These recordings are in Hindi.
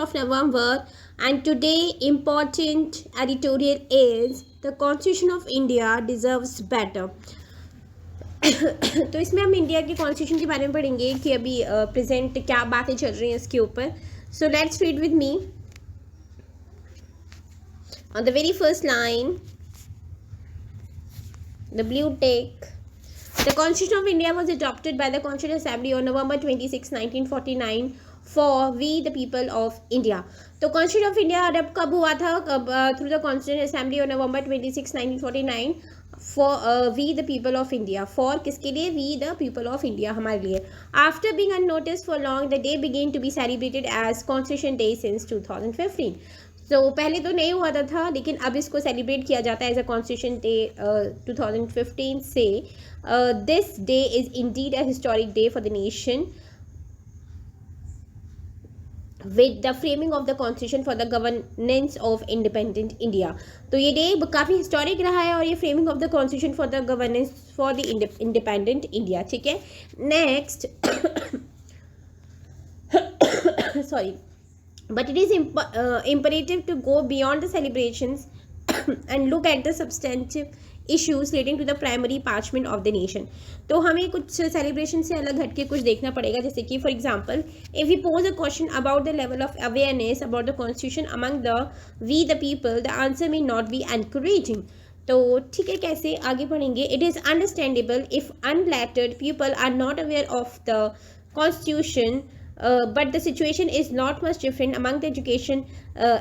of November, and today important editorial is the Constitution of India deserves better. तो इसमें हम इंडिया के कॉन्स्टिट्यूशन के बारे में पढ़ेंगे कि अभी प्रेजेंट क्या बातें चल रही हैं इसके ऊपर. So let's read with me. On the very first line, the blue tick. The Constitution of India was adopted by the Constituent Assembly on November 26, 1949 for we the people of India. तो Constitution of India अडॉप्ट कब हुआ था? Through the Constituent Assembly on November 26, 1949 for we the people of India. For किसके लिए? We the people of India, हमारे लिए. After being unnoticed for long, the day began to be celebrated as Constitution Day since 2015. तो पहले तो नहीं हुआ था लेकिन अब इसको सेलिब्रेट किया जाता है एज अ कॉन्स्टिट्यूशन डे 2015 से. This day is indeed a historic day for the nation with the framing of the constitution for the governance of independent India. तो ये डे काफ़ी हिस्टोरिक रहा है और ये framing of the constitution for the governance for the independent India. ठीक है, next sorry. But it is imperative to go beyond the celebrations and look at the substantive issues relating to the primary parchment of the nation. तो हमें कुछ सेलिब्रेशन से अलग हटके कुछ देखना पड़ेगा. जैसे कि for example if we pose a question about the level of awareness about the constitution among the we the people, the answer may not be encouraging. तो ठीक है, कैसे आगे बढ़ेंगे. It is understandable if unlettered people are not aware of the constitution. But the situation is not much different among the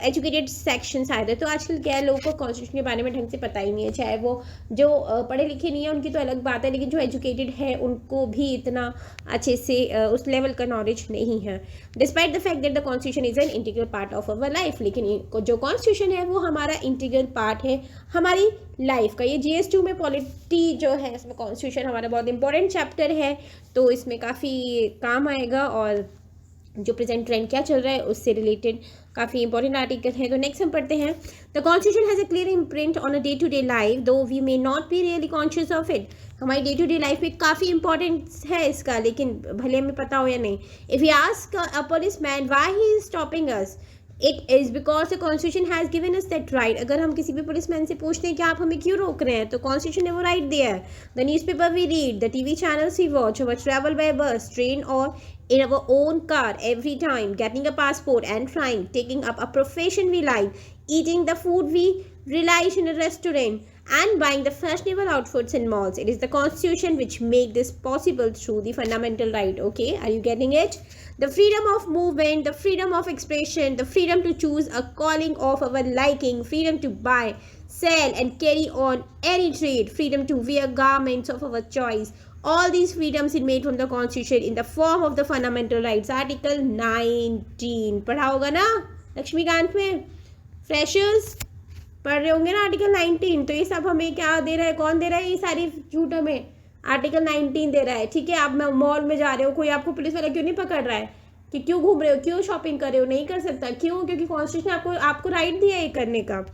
educated sections either. तो आजकल क्या है, लोगों को कॉन्स्टिट्यूशन के बारे में ढंग से पता ही नहीं है. चाहे वो जो पढ़े लिखे नहीं है उनकी तो अलग बात है, लेकिन जो एजुकेटेड है उनको भी इतना अच्छे से उस लेवल का नॉलेज नहीं है. Despite the fact that the constitution is an integral part of our life. लेकिन जो कॉन्स्टिट्यूशन है वो हमारा इंटीग्रल पार्ट है हमारी लाइफ का. ये GS2 में पॉलिटी जो है इसमें कॉन्स्टिट्यूशन हमारा बहुत इंपॉर्टेंट चैप्टर है, तो इसमें काफ़ी काम आएगा और जो प्रेजेंट ट्रेंड क्या चल रहा है उससे रिलेटेड काफ़ी इंपॉर्टेंट आर्टिकल है. तो नेक्स्ट हम पढ़ते हैं. The constitution has a clear imprint on a day to day life though we may not be really conscious of it. हमारी डे टू डे लाइफ में काफ़ी इंपॉर्टेंस है इसका, लेकिन भले हमें पता हो या नहीं. If you ask a police man why he is stopping us, it is because the constitution has given us that right. अगर हम किसी भी पुलिस मैन से पूछते हैं कि आप हमें क्यों रोक रहे हैं, तो कॉन्स्टिट्यूशन ने वो राइट दिया है. The newspaper we read, the TV channels we watch, our travel by bus, train or in our own car every time, getting a passport and flying, taking up a profession we like, eating the food we relish in a restaurant, and buying the fashionable outfits in malls. It is the constitution which make this possible through the fundamental right. Okay, are you getting it? The freedom of movement, the freedom of expression, the freedom to choose a calling of our liking, freedom to buy, sell and carry on any trade, freedom to wear garments of our choice. All these freedoms are made from the constitution in the form of the fundamental rights. Article 19 पढ़ा होगा ना लक्ष्मीकांत में, फ्रेशर्स पढ़ रहे होंगे ना आर्टिकल 19. तो ये सब हमें क्या दे रहा है, कौन दे रहा है, ये सारी झूठ हमें आर्टिकल 19 दे रहा है. ठीक है, आप मॉल में जा रहे हो, कोई आपको पुलिस वाला क्यों नहीं पकड़ रहा है कि क्यों घूम रहे हो, क्यों शॉपिंग कर रहे हो, नहीं कर सकता. क्यों? क्योंकि कॉन्स्टिट्यूशन ने आपको राइट दिया है करने का.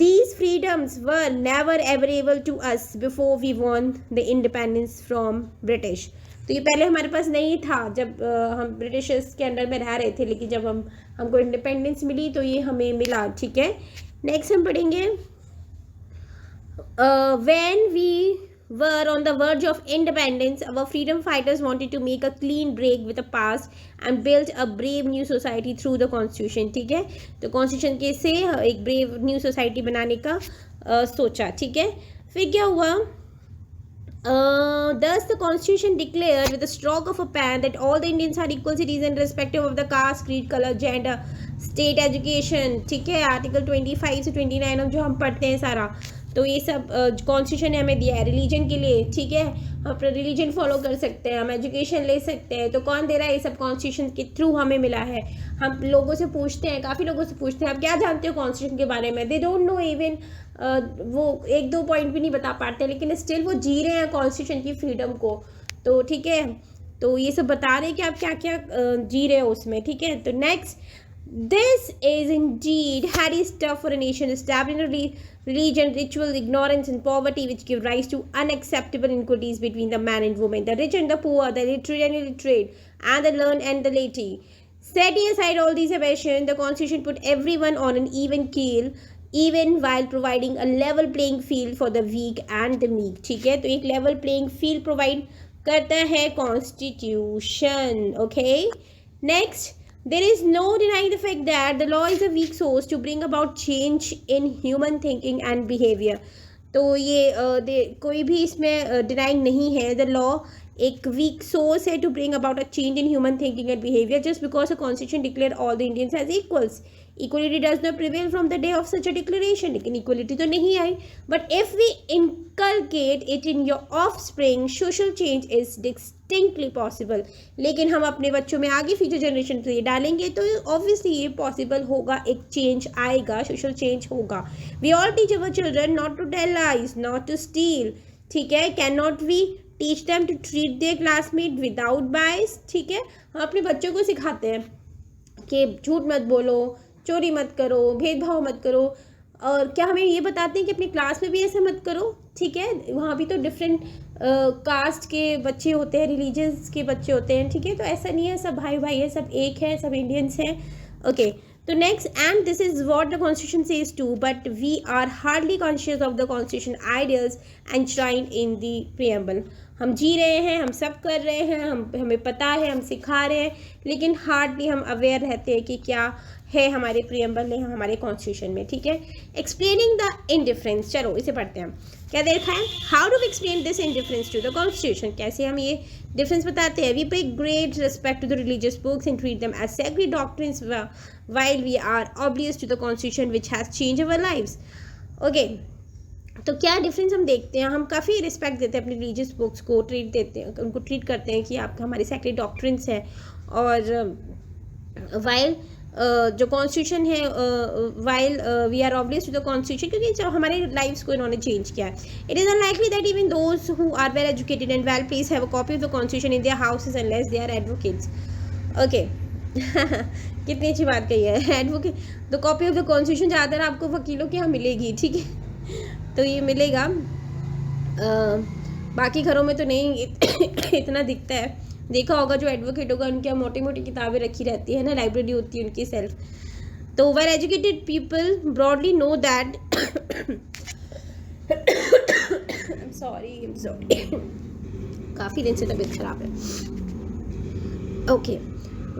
These freedoms were never available to us before we won the independence from British. तो ये पहले हमारे पास नहीं था जब हम ब्रिटिशर्स के अंडर में रह रहे थे, लेकिन जब हमको इंडिपेंडेंस मिली तो ये हमें मिला. ठीक है, नेक्स्ट हम पढ़ेंगे. When we were on the verge of independence, our freedom fighters wanted to make a clean break with the past and built a brave new society through the constitution. ठीक है, तो कॉन्स्टिट्यूशन के से एक ब्रेव न्यू सोसाइटी बनाने का सोचा. ठीक है, फिर क्या हुआ. Thus the constitution declared with a stroke of a pen that all the Indians are equal citizens irrespective of the caste, creed, color, gender, state, education. ठीक है, आर्टिकल 25 से 29 जो हम पढ़ते हैं सारा, तो ये सब कॉन्स्टिट्यूशन ने हमें दिया है. रिलीजन के लिए, ठीक है, हम अपना रिलीजन फॉलो कर सकते हैं, हम एजुकेशन ले सकते हैं. तो कौन दे रहा है? ये सब कॉन्स्टिट्यूशन के थ्रू हमें मिला है. हम लोगों से पूछते हैं, काफ़ी लोगों से पूछते हैं आप क्या जानते हो कॉन्स्टिट्यूशन के बारे में. दे डोंट नो इवन, वो एक दो पॉइंट भी नहीं बता पाते, लेकिन स्टिल वो जी रहे हैं कॉन्स्टिट्यूशन की फ्रीडम को. तो ठीक है, तो ये सब बता रहे हैं कि आप क्या क्या जी रहे हो उसमें. ठीक है, तो next. This is indeed hardy stuff for a nation established in religion, ritual, ignorance, and poverty, which give rise to unacceptable inequalities between the man and woman, the rich and the poor, the literate and illiterate, and the learned and the laity. Setting aside all these aberrations, the constitution put everyone on an even keel, even while providing a level playing field for the weak and the meek. ठीक है, तो एक level playing field provide करता है constitution. Okay, next, there is no denying the fact that the law is a weak source to bring about change in human thinking and behavior. तो ये कोई भी इसमें डिनाइंग नहीं है. द लॉ एक वीक सोर्स है to bring about a change in human thinking and behaviour just because a constitution declare all the Indians as equals. Equality does not prevail from the day of such a declaration. लेकिन इक्वलिटी तो नहीं आई. But if we inculcate it in your offspring, social change is distinctly possible. लेकिन हम अपने बच्चों में आगे फ्यूचर जनरेशन से ये डालेंगे तो ऑब्वियसली ये पॉसिबल होगा, एक चेंज आएगा, सोशल चेंज होगा. We all teach our children not to tell lies, not to steal. ठीक है, can not we teach them to treat their classmate without bias. ठीक है, हम अपने बच्चों को सिखाते हैं कि झूठ मत बोलो, चोरी मत करो, भेदभाव मत करो. और क्या हमें ये बताते हैं कि अपनी क्लास में भी ऐसा मत करो. ठीक है, वहाँ भी तो डिफरेंट कास्ट के बच्चे होते हैं, रिलीजन्स के बच्चे होते हैं. ठीक है, तो ऐसा नहीं है, सब भाई भाई है, सब एक है, सब इंडियंस हैं. ओके, तो next, and this is what the constitution says too, but we are hardly conscious of the constitution ideals enshrined in the preamble. हम जी रहे हैं, हम सब कर रहे हैं, हमें पता है, हम सिखा रहे हैं, लेकिन हार्डली हम अवेयर रहते हैं कि क्या है हमारे प्रीएम्बल में, हमारे कॉन्स्टिट्यूशन में. ठीक है, एक्सप्लेनिंग द इनडिफरेंस. चलो इसे पढ़ते हैं. क्या देखा है, how do we explain this indifference to the constitution. कैसे हम ये डिफरेंस बताते हैं. We pay great respect to the religious books and treat them as sacred doctrines while we are oblivious to the constitution which has change our lives. Okay, तो क्या डिफरेंस हम देखते हैं. हम काफ़ी रिस्पेक्ट देते हैं अपनी रिलीजियस बुक्स को, ट्रीट देते हैं, उनको ट्रीट करते हैं कि आप हमारे सेक्रेड डॉक्ट्रिन्स हैं. और वाइल जो कॉन्स्टिट्यूशन है, while we are oblivious to the constitution, क्योंकि जब हमारे लाइफ्स को इन्होंने चेंज किया है. It is unlikely that even those who are well educated and well placed have a copy of the constitution in their houses unless they are advocates. Okay, कितनी अच्छी बात कही है. Advocate, the copy of the constitution ज़्यादातर आपको वकीलों के यहाँ मिलेगी. ठीक है, तो ये मिलेगा, बाकी घरों में तो नहीं इतना दिखता है. देखा होगा जो एडवोकेट होगा उनके यहाँ मोटी मोटी किताबें रखी रहती है ना, लाइब्रेरी होती है उनकी सेल्फ. तो well educated people broadly know that sorry काफ़ी दिन से तबीयत खराब है. Okay,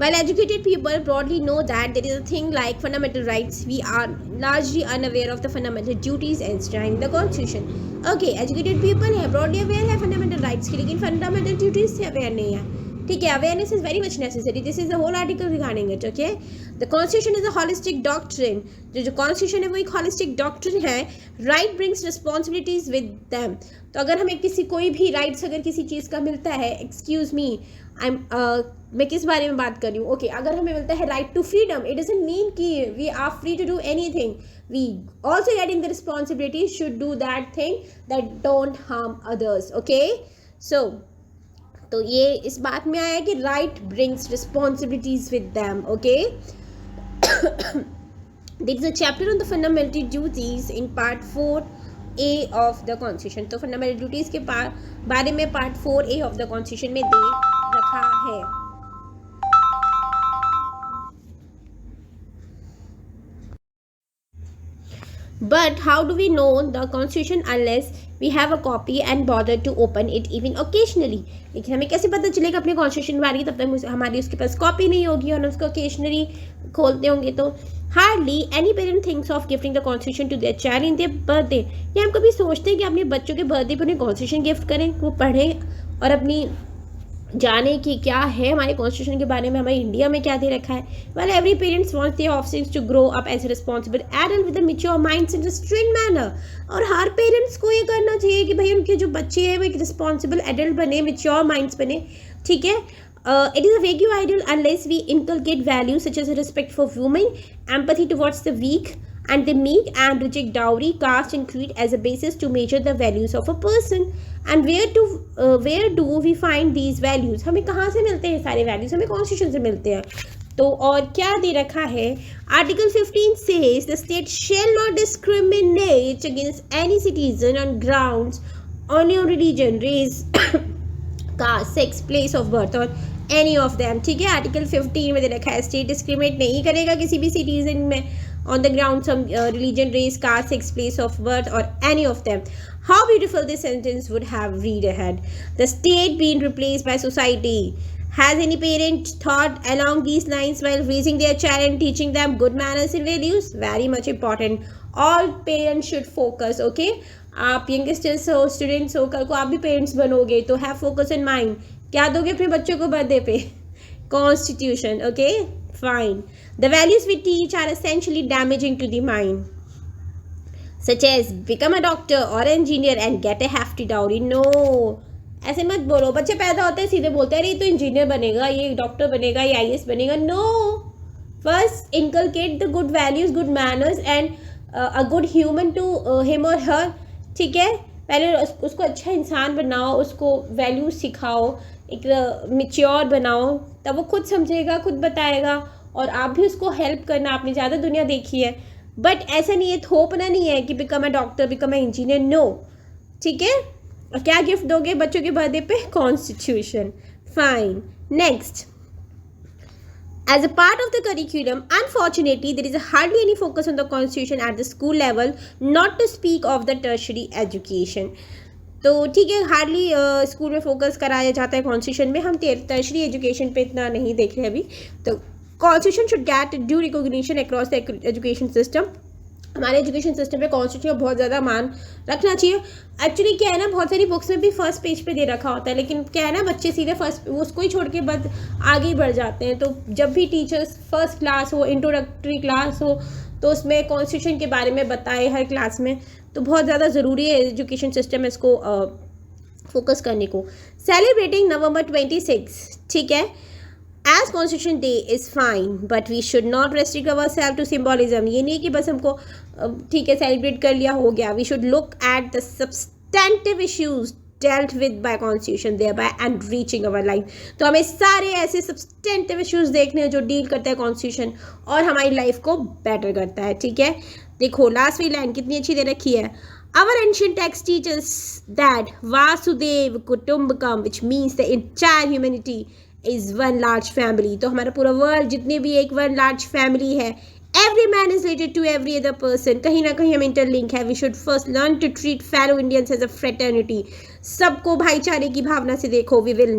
while educated people broadly know that there is a thing like fundamental rights, we are largely unaware of the fundamental duties enshrined in the constitution. Okay, educated people है broadly aware है fundamental rights की, लेकिन fundamental duties से aware नहीं है. ठीक है, awareness is very much necessary. This is the whole article regarding it. Okay, the constitution is a holistic doctrine. जो constitution है वो एक holistic doctrine है. Right brings responsibilities with them. तो अगर हमें कोई भी rights अगर किसी चीज़ का मिलता है, excuse me, मैं किस बारे में बात कर रही हूँ. ओके, अगर हमें मिलता है right to freedom, it doesn't mean कि we are free to do anything. We also getting the responsibility should do that thing that don't harm others. Okay, so तो ये इस बात में आया कि right brings responsibilities with them. Okay, there is a chapter on the fundamental duties in part 4A of the constitution. तो फंडामेंटल ड्यूटीज के बारे में part 4A of the constitution में दे रखा है. But how do we know the constitution unless we have a copy and bother to open it even occasionally. लेकिन हमें कैसे पता चलेगा अपने कॉन्स्टिट्यूशन बारे तब तक हमारी उसके पास कॉपी नहीं होगी और उसको ओकेशनली खोलते होंगे. तो hardly any parent thinks of gifting the constitution to their child in their birthday. या हम कभी सोचते हैं कि अपने बच्चों के बर्थडे पर उन्हें कॉन्स्टिट्यूशन गिफ्ट करें, वो पढ़ें और अपनी जाने कि क्या है हमारे कॉन्स्टिट्यूशन के बारे में, हमारे इंडिया में क्या दे रखा है. Well every parents wants their offsprings to grow up as responsible adult with a mature minds in restrained manner. और हर पेरेंट्स को ये करना चाहिए कि भाई उनके जो बच्चे हैं वो एक रिस्पॉन्सिबल एडल्ट बने, मैच्योर माइंड्स बने. ठीक है, it is a vague ideal unless we inculcate values such as respect for women, empathy towards the weak and the meek, and reject dowry, caste and creed as a basis to measure the values of a person. And where do we find these values? हमें कहाँ से मिलते हैं सारे values? हमें कॉन्स्टिट्यूशन से मिलते हैं. तो और क्या दे रखा है, article 15 says the state shall not discriminate against any citizen on grounds only on religion, race, caste, sex, place of birth. और एनी ऑफ देम, ठीक है। आर्टिकल 15 में दे रखा है स्टेट डिस्क्रिमिनेट नहीं करेगा किसी भी सिटीजन में on the ground some religion, race, caste, sex, place of birth, or any of them. How beautiful this sentence would have read ahead. The state being replaced by society. Has any parent thought along these lines while raising their child and teaching them good manners and values? Very much important. All parents should focus, okay? आप यंगस्टर्स हो, स्टूडेंट्स हो, कल को आप भी पेरेंट्स बनोगे तो हैव फोकस इन माइंड। क्या दोगे अपने बच्चों को बर्थडे पे? Constitution, okay? Fine. The values we teach are essentially damaging to the mind, such as become a doctor or an engineer and get a hefty dowry. No, ऐसे मत बोलो। बच्चे पैदा होते हैं सीधे बोलते हैं अरे ये तो इंजीनियर बनेगा, ये डॉक्टर बनेगा, ये IAS बनेगा। No, first inculcate the good values, good manners and a good human to him or her, ठीक है। पहले उसको अच्छा इंसान बनाओ, उसको वैल्यूज सिखाओ, एक मैच्योर बनाओ, तब वो खुद समझेगा, खुद बताएगा, और आप भी उसको हेल्प करना। आपने ज़्यादा दुनिया देखी है, बट ऐसा नहीं है, थोपना नहीं है कि become a doctor, become a engineer. No, ठीक है। और क्या गिफ्ट दोगे बच्चों के बर्थडे पे? Constitution. Fine, next. As a part of the curriculum, unfortunately, there is hardly any focus on the constitution at the school level, not to speak of the tertiary education. तो ठीक है, हार्डली स्कूल में फोकस कराया जाता है कॉन्स्टिट्यूशन में। हम टर्शरी एजुकेशन पे इतना नहीं देख रहे अभी। तो constitution should get due recognition across the education system. हमारे एजुकेशन सिस्टम पे कॉन्स्टिट्यूशन बहुत ज़्यादा मान रखना चाहिए। एक्चुअली क्या है ना, बहुत सारी बुक्स में भी फर्स्ट पेज पे दे रखा होता है, लेकिन क्या है ना, बच्चे सीधे फर्स्ट उसको ही छोड़ के बस आगे ही बढ़ जाते हैं। तो जब भी टीचर्स फर्स्ट क्लास हो, इंट्रोडक्टरी क्लास हो, तो उसमें कॉन्स्टिट्यूशन के बारे में बताए हर क्लास में। तो बहुत ज़्यादा ज़रूरी है एजुकेशन सिस्टम इसको फोकस करने को। सेलिब्रेटिंग November 26, ठीक है, as constitution day is fine, but we should not restrict our self to symbolism. ये नहीं कि बस हमको ठीक है सेलिब्रेट कर लिया हो गया। We should look at the substantive issues dealt with by constitution thereby and reaching our life. तो हमें सारे ऐसे सब्सटेंटिव इश्यूज देखने हैं जो डील करता है कॉन्स्टिट्यूशन और हमारी लाइफ को बेटर करता है, ठीक है। देखो लास्ट वाली लाइन कितनी अच्छी दे रखी है। Our ancient text teaches that Vasudev Kutumbakam, which means the entire humanity is one large family. तो हमारा पूरा वर्ल्ड जितने भी एक one large family है। Every man is related to every other person. कहीं ना कहीं हम इंटरलिंक है। We should first learn to treat fellow Indians as a fraternity. सबको भाईचारे की भावना से देखो। We will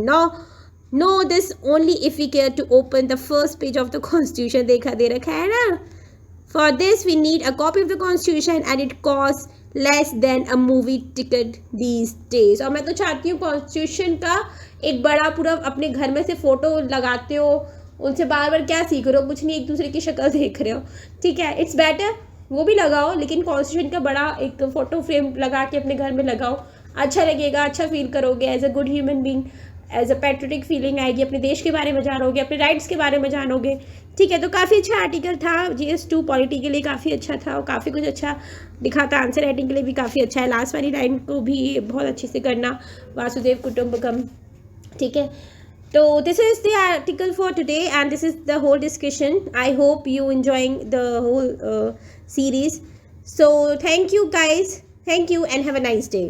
know this only if we care to open the first page of the Constitution. देखा दे रखा है ना। For this we need a copy of the Constitution and it costs less than a movie ticket these days. और मैं तो चाहती हूँ Constitution का एक बड़ा पूरा अपने घर में से फ़ोटो लगाते हो, उनसे बार बार क्या सीख रहे हो? कुछ नहीं, एक दूसरे की शक्ल देख रहे हो, ठीक है। इट्स बेटर वो भी लगाओ, लेकिन कॉन्स्टिट्यूशन का बड़ा एक फ़ोटो फ्रेम लगा के अपने घर में लगाओ। अच्छा लगेगा, अच्छा फील करोगे as a good human being, as a patriotic feeling आएगी, अपने देश के बारे में जानोगे, अपने राइट्स के बारे में जानोगे, ठीक है। तो काफ़ी अच्छा आर्टिकल था। GS2 पॉलिटी के लिए काफ़ी अच्छा था और काफ़ी कुछ अच्छा दिखा था। आंसर राइटिंग के लिए भी काफ़ी अच्छा है। लास्ट वाली लाइन को भी बहुत अच्छे से करना, वासुदेव कुटुंबकम, ठीक है। So this is the article for today and this is the whole discussion. I hope you enjoying the whole series. So thank you guys. Thank you and have a nice day.